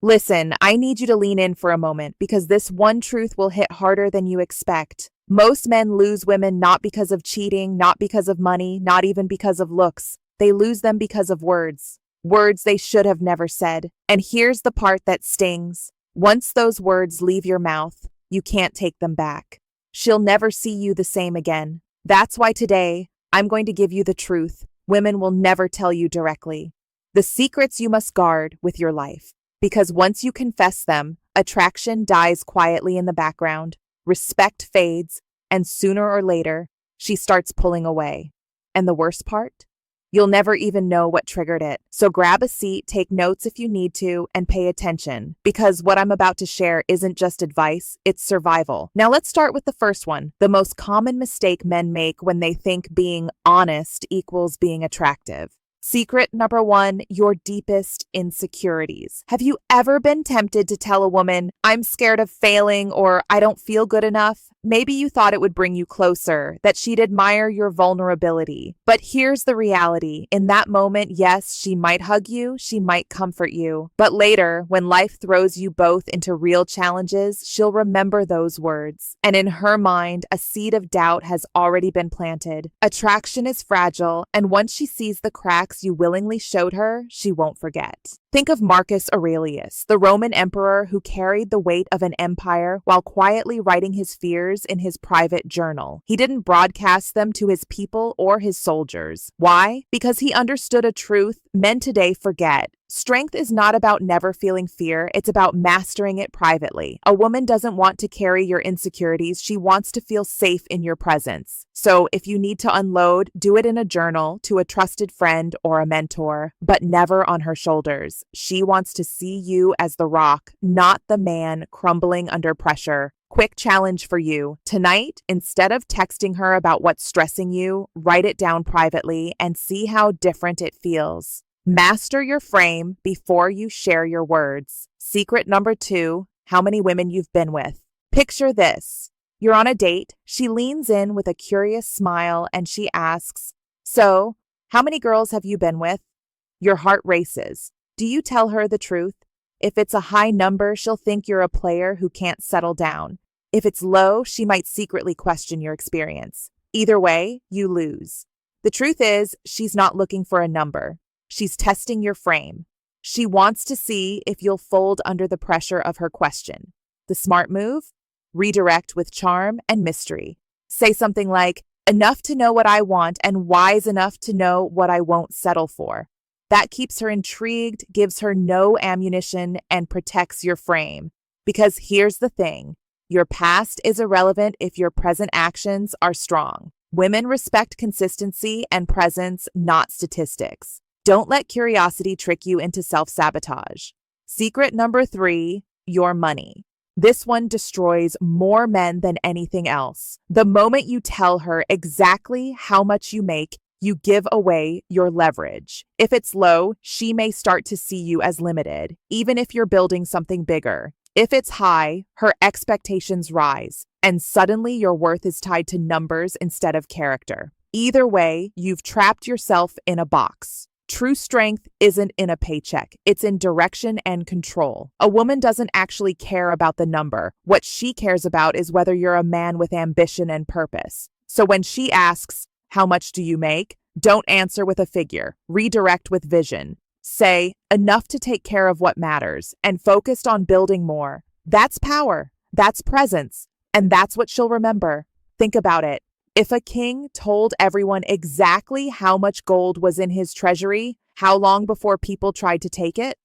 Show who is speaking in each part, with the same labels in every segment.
Speaker 1: Listen, I need you to lean in for a moment because this one truth will hit harder than you expect. Most men lose women not because of cheating, not because of money, not even because of looks. They lose them because of words. Words they should have never said. And here's the part that stings. Once those words leave your mouth, you can't take them back. She'll never see you the same again. That's why today, I'm going to give you the truth women will never tell you directly. The secrets you must guard with your life. Because once you confess them, attraction dies quietly in the background, respect fades, and sooner or later, she starts pulling away. And the worst part? You'll never even know what triggered it. So grab a seat, take notes if you need to, and pay attention. Because what I'm about to share isn't just advice, it's survival. Now let's start with the first one. The most common mistake men make when they think being honest equals being attractive. Secret number one, your deepest insecurities. Have you ever been tempted to tell a woman, I'm scared of failing or I don't feel good enough? Maybe you thought it would bring you closer, that she'd admire your vulnerability. But here's the reality. In that moment, yes, she might hug you, she might comfort you. But later, when life throws you both into real challenges, she'll remember those words. And in her mind, a seed of doubt has already been planted. Attraction is fragile, and once she sees the cracks you willingly showed her, she won't forget. Think of Marcus Aurelius, the Roman emperor who carried the weight of an empire while quietly writing his fears in his private journal. He didn't broadcast them to his people or his soldiers. Why? Because he understood a truth men today forget. Strength is not about never feeling fear, it's about mastering it privately. A woman doesn't want to carry your insecurities, she wants to feel safe in your presence. So if you need to unload, do it in a journal, to a trusted friend or a mentor, but never on her shoulders. She wants to see you as the rock, not the man crumbling under pressure. Quick challenge for you. Tonight, instead of texting her about what's stressing you, write it down privately and see how different it feels. Master your frame before you share your words. Secret number two, how many women you've been with. Picture this. You're on a date. She leans in with a curious smile and she asks, so, how many girls have you been with? Your heart races. Do you tell her the truth? If it's a high number, she'll think you're a player who can't settle down. If it's low, she might secretly question your experience. Either way, you lose. The truth is, she's not looking for a number. She's testing your frame. She wants to see if you'll fold under the pressure of her question. The smart move? Redirect with charm and mystery. Say something like, enough to know what I want and wise enough to know what I won't settle for. That keeps her intrigued, gives her no ammunition, and protects your frame. Because here's the thing, your past is irrelevant if your present actions are strong. Women respect consistency and presence, not statistics. Don't let curiosity trick you into self-sabotage. Secret number three, your money. This one destroys more men than anything else. The moment you tell her exactly how much you make, you give away your leverage. If it's low, she may start to see you as limited, even if you're building something bigger. If it's high, her expectations rise, and suddenly your worth is tied to numbers instead of character. Either way, you've trapped yourself in a box. True strength isn't in a paycheck, it's in direction and control. A woman doesn't actually care about the number. What she cares about is whether you're a man with ambition and purpose. So when she asks, how much do you make? Don't answer with a figure. Redirect with vision. Say, enough to take care of what matters, and focused on building more. That's power. That's presence. And that's what she'll remember. Think about it. If a king told everyone exactly how much gold was in his treasury, how long before people tried to take it?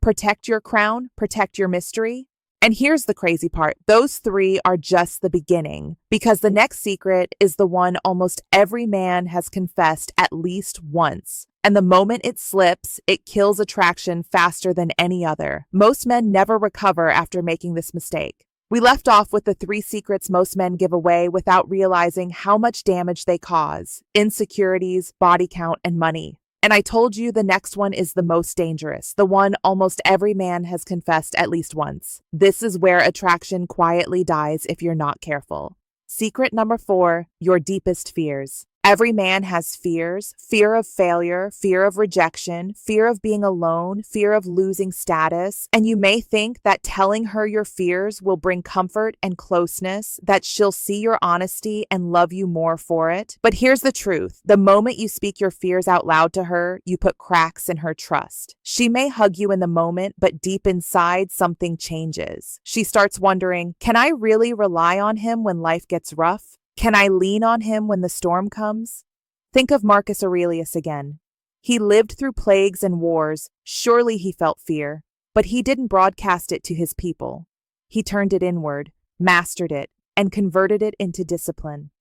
Speaker 1: Protect your crown, protect your mystery. And here's the crazy part. Those three are just the beginning, because the next secret is the one almost every man has confessed at least once. And the moment it slips, it kills attraction faster than any other. Most men never recover after making this mistake. We left off with the three secrets most men give away without realizing how much damage they cause: insecurities, body count, and money. And I told you the next one is the most dangerous, the one almost every man has confessed at least once. This is where attraction quietly dies if you're not careful. Secret number 4, your deepest fears. Every man has fears: fear of failure, fear of rejection, fear of being alone, fear of losing status. And you may think that telling her your fears will bring comfort and closeness, that she'll see your honesty and love you more for it. But here's the truth. The moment you speak your fears out loud to her, you put cracks in her trust. She may hug you in the moment, but deep inside, something changes. She starts wondering, can I really rely on him when life gets rough? Can I lean on him when the storm comes? Think of Marcus Aurelius again. He lived through plagues and wars. Surely he felt fear, but he didn't broadcast it to his people. He turned it inward, mastered it, and converted it into discipline.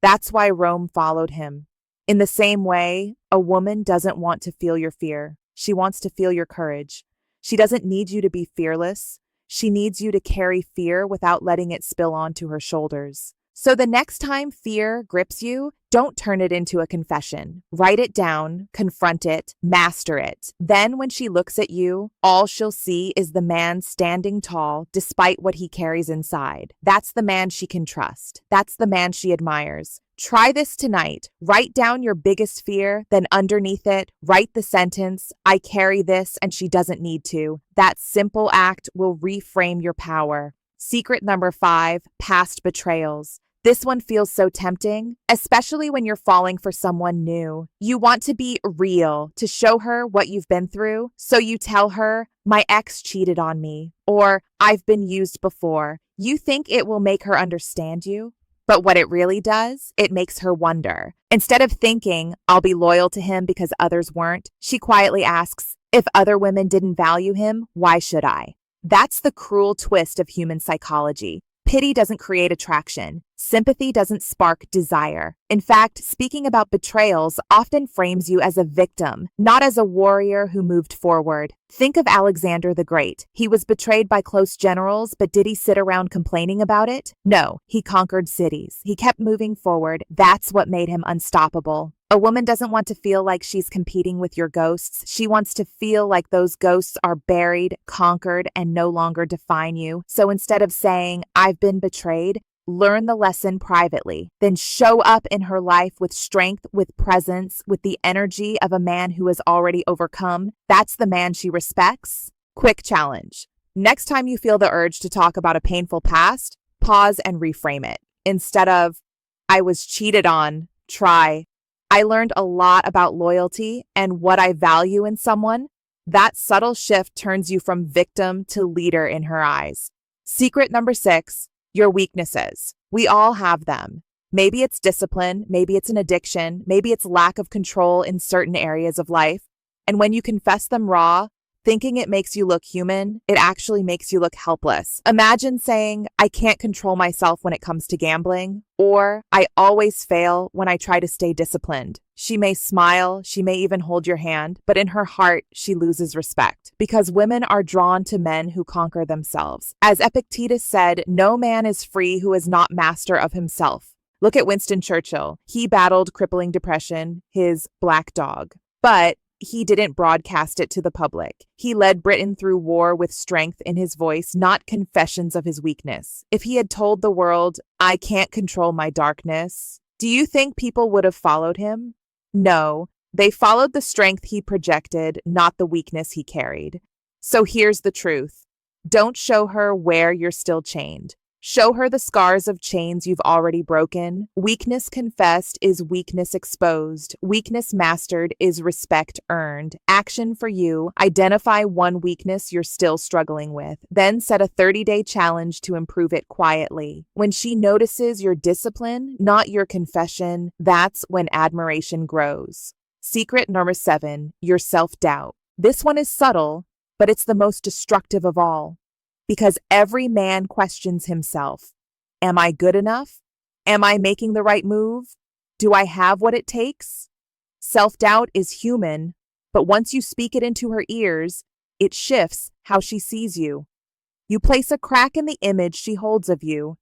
Speaker 1: That's why Rome followed him. In the same way, a woman doesn't want to feel your fear. She wants to feel your courage. She doesn't need you to be fearless. She needs you to carry fear without letting it spill onto her shoulders. So the next time fear grips you, don't turn it into a confession. Write it down, confront it, master it. Then when she looks at you, all she'll see is the man standing tall despite what he carries inside. That's the man she can trust. That's the man she admires. Try this tonight. Write down your biggest fear, then underneath it, write the sentence, I carry this and she doesn't need to. That simple act will reframe your power. Secret number 5, past betrayals. This one feels so tempting, especially when you're falling for someone new. You want to be real, to show her what you've been through. So you tell her, my ex cheated on me, or I've been used before. You think it will make her understand you? But what it really does, it makes her wonder. Instead of thinking, I'll be loyal to him because others weren't, she quietly asks, if other women didn't value him, why should I? That's the cruel twist of human psychology. Pity doesn't create attraction. Sympathy doesn't spark desire. In fact, speaking about betrayals often frames you as a victim, not as a warrior who moved forward. Think of Alexander the Great. He was betrayed by close generals, but did he sit around complaining about it? No, he conquered cities. He kept moving forward. That's what made him unstoppable. A woman doesn't want to feel like she's competing with your ghosts. She wants to feel like those ghosts are buried, conquered, and no longer define you. So instead of saying, I've been betrayed, learn the lesson privately. Then show up in her life with strength, with presence, with the energy of a man who has already overcome. That's the man she respects. Quick challenge. Next time you feel the urge to talk about a painful past, pause and reframe it. Instead of, I was cheated on, try, I learned a lot about loyalty and what I value in someone. That subtle shift turns you from victim to leader in her eyes. Secret number 6, your weaknesses. We all have them. Maybe it's discipline, maybe it's an addiction, maybe it's lack of control in certain areas of life. And when you confess them raw, thinking it makes you look human, it actually makes you look helpless. Imagine saying, I can't control myself when it comes to gambling, or I always fail when I try to stay disciplined. She may smile, she may even hold your hand, but in her heart, she loses respect. Because women are drawn to men who conquer themselves. As Epictetus said, no man is free who is not master of himself. Look at Winston Churchill. He battled crippling depression, his black dog. But he didn't broadcast it to the public. He led Britain through war with strength in his voice, not confessions of his weakness. If he had told the world, I can't control my darkness, do you think people would have followed him? No, they followed the strength he projected, not the weakness he carried. So here's the truth. Don't show her where you're still chained. Show her the scars of chains you've already broken. Weakness confessed is weakness exposed. Weakness mastered is respect earned. Action for you. Identify one weakness you're still struggling with. Then set a 30-day challenge to improve it quietly. When she notices your discipline, not your confession, that's when admiration grows. Secret number 7, your self-doubt. This one is subtle, but it's the most destructive of all. Because every man questions himself. Am I good enough? Am I making the right move? Do I have what it takes? Self-doubt is human, but once you speak it into her ears, it shifts how she sees you. You place a crack in the image she holds of you.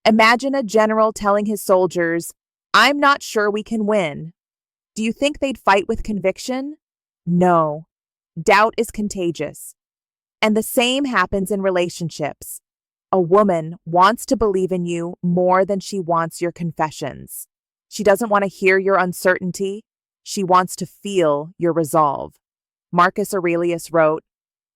Speaker 1: Imagine a general telling his soldiers, I'm not sure we can win. Do you think they'd fight with conviction? No. Doubt is contagious. And the same happens in relationships. A woman wants to believe in you more than she wants your confessions. She doesn't want to hear your uncertainty. She wants to feel your resolve. Marcus Aurelius wrote,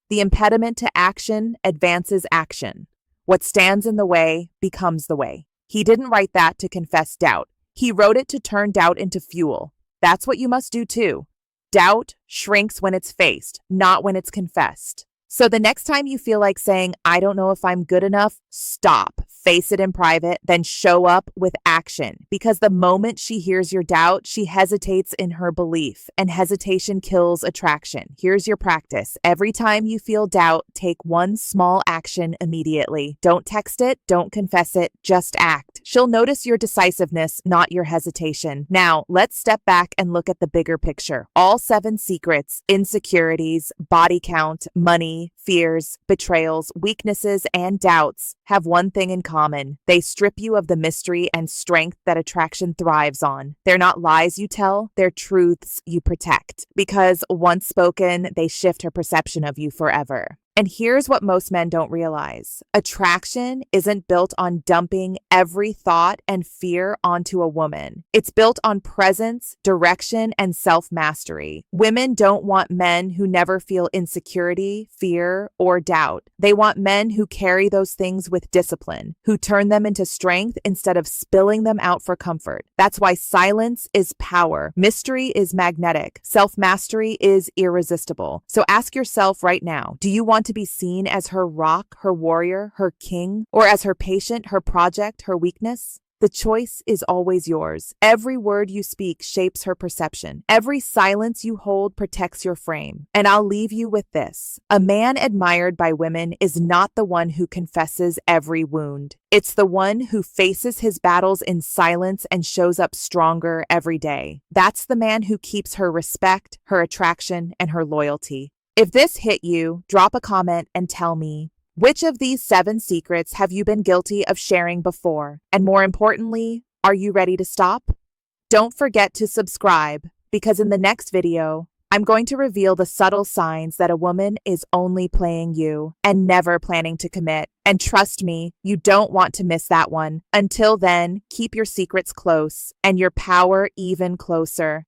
Speaker 1: "The impediment to action advances action. What stands in the way becomes the way." He didn't write that to confess doubt. He wrote it to turn doubt into fuel. That's what you must do too. Doubt shrinks when it's faced, not when it's confessed. So the next time you feel like saying, "I don't know if I'm good enough," stop, face it in private, then show up with action. Because the moment she hears your doubt, she hesitates in her belief, and hesitation kills attraction. Here's your practice. Every time you feel doubt, take one small action immediately. Don't text it, don't confess it, just act. She'll notice your decisiveness, not your hesitation. Now, let's step back and look at the bigger picture. All 7 secrets, insecurities, body count, money, fears, betrayals, weaknesses, and doubts have one thing in common. They strip you of the mystery and strength that attraction thrives on. They're not lies you tell, they're truths you protect. Because once spoken, they shift her perception of you forever. And here's what most men don't realize. Attraction isn't built on dumping every thought and fear onto a woman. It's built on presence, direction, and self-mastery. Women don't want men who never feel insecurity, fear, or doubt. They want men who carry those things with discipline, who turn them into strength instead of spilling them out for comfort. That's why silence is power. Mystery is magnetic. Self-mastery is irresistible. So ask yourself right now, do you want to be seen as her rock, her warrior, her king, or as her patient, her project, her weakness? The choice is always yours. Every word you speak shapes her perception. Every silence you hold protects your frame. And I'll leave you with this. A man admired by women is not the one who confesses every wound. It's the one who faces his battles in silence and shows up stronger every day. That's the man who keeps her respect, her attraction, and her loyalty. If this hit you, drop a comment and tell me, which of these 7 secrets have you been guilty of sharing before? And more importantly, are you ready to stop? Don't forget to subscribe, because in the next video, I'm going to reveal the subtle signs that a woman is only playing you and never planning to commit. And trust me, you don't want to miss that one. Until then, keep your secrets close and your power even closer.